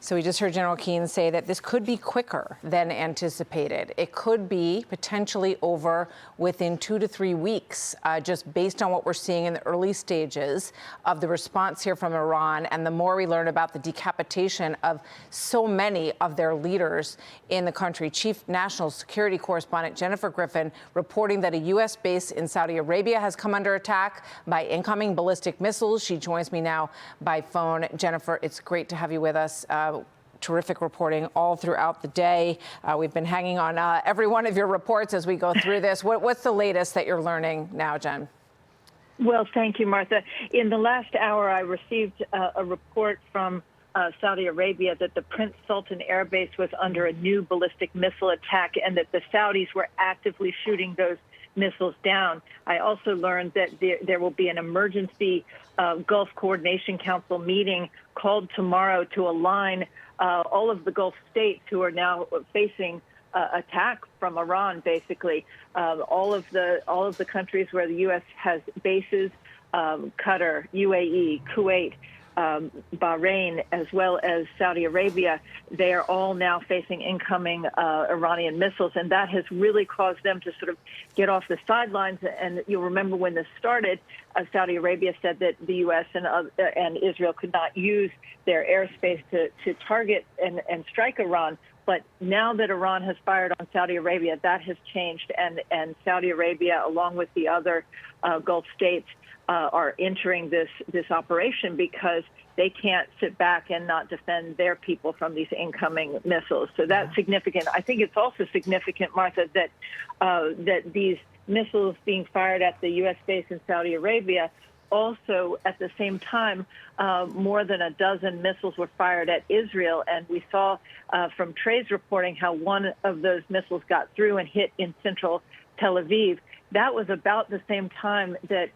So we just heard General Keynes say that this could be quicker than anticipated. It could be potentially over within 2 to 3 weeks, just based on what we're seeing in the early stages of the response here from Iran. And the more we learn about the decapitation of so many of their leaders in the country. Chief National Security Correspondent Jennifer Griffin reporting that a U.S. base in Saudi Arabia has come under attack by incoming ballistic missiles. She joins me now by phone. Jennifer, it's great to have you with us. Terrific reporting all throughout the day. We've been hanging on every one of your reports as we go through this. What's the latest that you're learning now, Jen? Well, thank you, Martha. In the last hour, I received a report from Saudi Arabia that the Prince Sultan Air Base was under a new ballistic missile attack and that the Saudis were actively shooting those missiles down. I also learned that there will be an emergency Gulf Coordination Council meeting called tomorrow to align all of the Gulf states who are now facing attack from Iran. Basically, all of the countries where the U.S. has bases, Qatar, UAE, Kuwait, Bahrain, as well as Saudi Arabia, they are all now facing incoming Iranian missiles, and that has really caused them to sort of get off the sidelines. And you'll remember when this started, Saudi Arabia said that the U.S. and Israel could not use their airspace to target and strike Iran. But now that Iran has fired on Saudi Arabia, that has changed, and Saudi Arabia, along with the other Gulf states, are entering this operation because they can't sit back and not defend their people from these incoming missiles. So that's significant. I think it's also significant, Martha, that that these missiles being fired at the U.S. base in Saudi Arabia, also at the same time, more than a dozen missiles were fired at Israel. And we saw from Trey's reporting how one of those missiles got through and hit in central Tel Aviv. That was about the same time that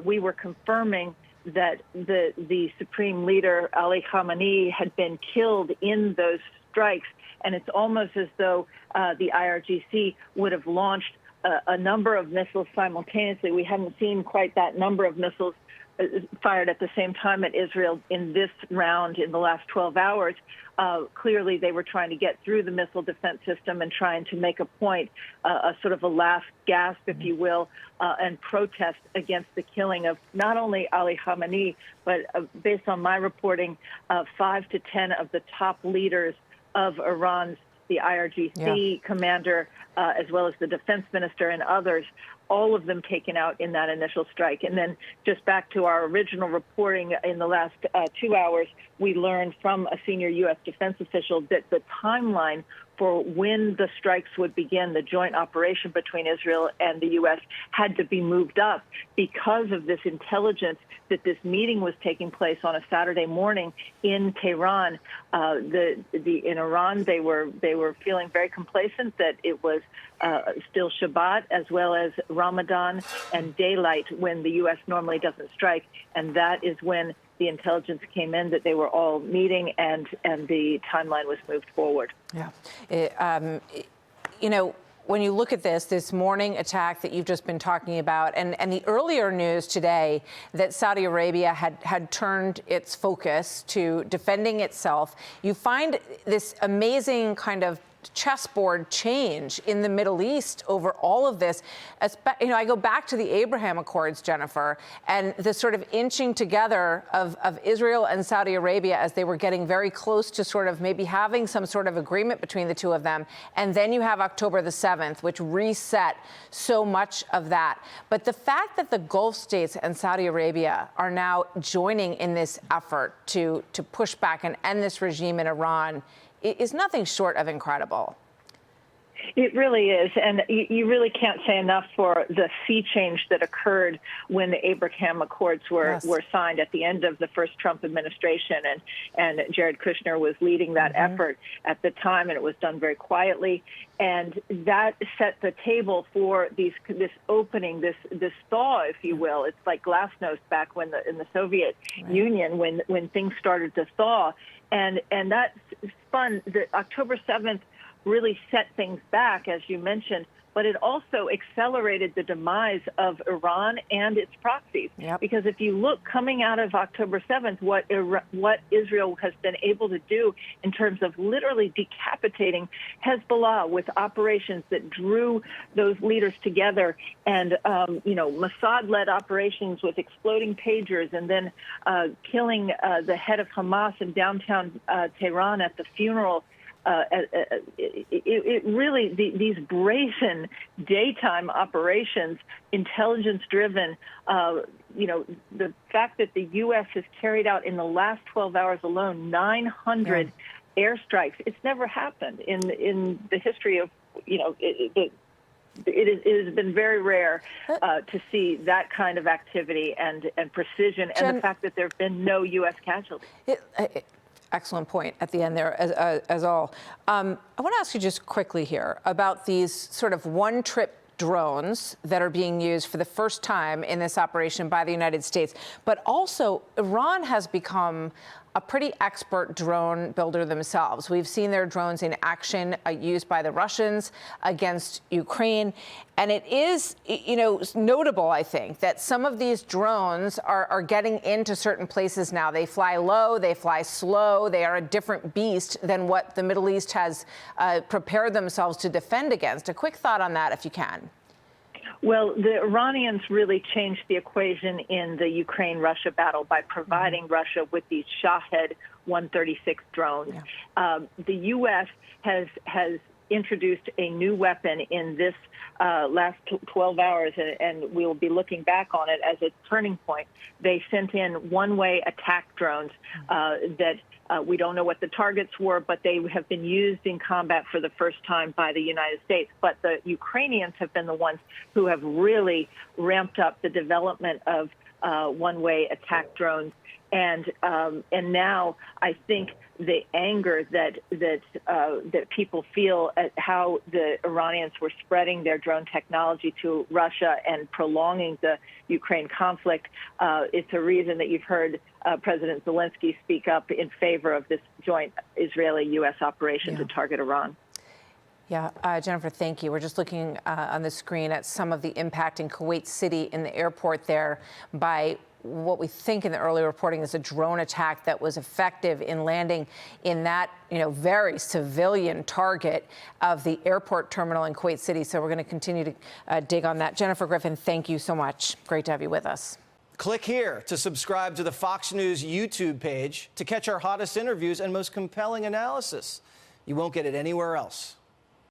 we were confirming that the supreme leader, Ali Khamenei, had been killed in those strikes. And it's almost as though the IRGC would have launched a number of missiles simultaneously. We haven't seen quite that number of missiles fired at the same time at Israel in this round in the last 12 hours. Clearly, they were trying to get through the missile defense system and trying to make a point, a sort of a last gasp, if you will, and protest against the killing of not only Ali Khamenei, but based on my reporting, 5 to 10 of the top leaders of Iran's, the IRGC commander, as well as the defense minister and others, all of them taken out in that initial strike. And then just back to our original reporting in the last 2 hours, we learned from a senior U.S. defense official that the timeline for when the strikes would begin, the joint operation between Israel and the U.S., had to be moved up because of this intelligence that this meeting was taking place on a Saturday morning in Tehran. In Iran, they were feeling very complacent that it was still Shabbat as well as Ramadan and daylight when the U.S. normally doesn't strike, and that is when the intelligence came in that they were all meeting and the timeline was moved forward. Yeah. You know, when you look at this morning attack that you've just been talking about and the earlier news today that Saudi Arabia had turned its focus to defending itself, you find this amazing kind of chessboard change in the Middle East over all of this. You know, I go back to the Abraham Accords, Jennifer, and the sort of inching together of Israel and Saudi Arabia as they were getting very close to sort of maybe having some sort of agreement between the two of them. And then you have October the 7th, which reset so much of that. But the fact that the Gulf states and Saudi Arabia are now joining in this effort to push back and end this regime in Iran is nothing short of incredible. It really is, and you really can't say enough for the sea change that occurred when the Abraham Accords were signed at the end of the first Trump administration, and Jared Kushner was leading that effort at the time, and it was done very quietly, and that set the table for this opening, this thaw, if you will. It's like glasnost back when in the Soviet Union when things started to thaw, and that spun the October 7th. Really set things back, as you mentioned, but it also accelerated the demise of Iran and its proxies. Yep. Because if you look coming out of October 7th, what Israel has been able to do in terms of literally decapitating Hezbollah with operations that drew those leaders together, and Mossad-led operations with exploding pagers, and then killing the head of Hamas in downtown Tehran at the funeral. These brazen daytime operations, intelligence-driven, the fact that the U.S. has carried out in the last 12 hours alone 900 airstrikes. It's never happened in the history of, it has been very rare to see that kind of activity and precision, and the fact that there have been no U.S. casualties. Excellent point at the end there, as all. I want to ask you just quickly here about these sort of one-trip drones that are being used for the first time in this operation by the United States. But also, Iran has become a pretty expert drone builder themselves. We've seen their drones in action used by the Russians against Ukraine. And it is, notable, I think, that some of these drones are getting into certain places now. They fly low, they fly slow, they are a different beast than what the Middle East has prepared themselves to defend against. A quick thought on that, if you can. Well, the Iranians really changed the equation in the Ukraine-Russia battle by providing Russia with these Shahed 136 drones. Yeah. The U.S. has introduced a new weapon in this last 12 hours, and we will be looking back on it as a turning point. They sent in one-way attack drones that we don't know what the targets were, but they have been used in combat for the first time by the United States. But the Ukrainians have been the ones who have really ramped up the development of one-way attack drones. And now I think the anger that people feel at how the Iranians were spreading their drone technology to Russia and prolonging the Ukraine conflict, it's a reason that you've heard President Zelensky speak up in favor of this joint Israeli-U.S. operation to target Iran. Yeah, Jennifer, thank you. We're just looking on the screen at some of the impact in Kuwait City in the airport there by what we think in the early reporting is a drone attack that was effective in landing in that, very civilian target of the airport terminal in Kuwait City. So we're going to continue to dig on that. Jennifer Griffin, thank you so much. Great to have you with us. Click here to subscribe to the Fox News YouTube page to catch our hottest interviews and most compelling analysis. You won't get it anywhere else.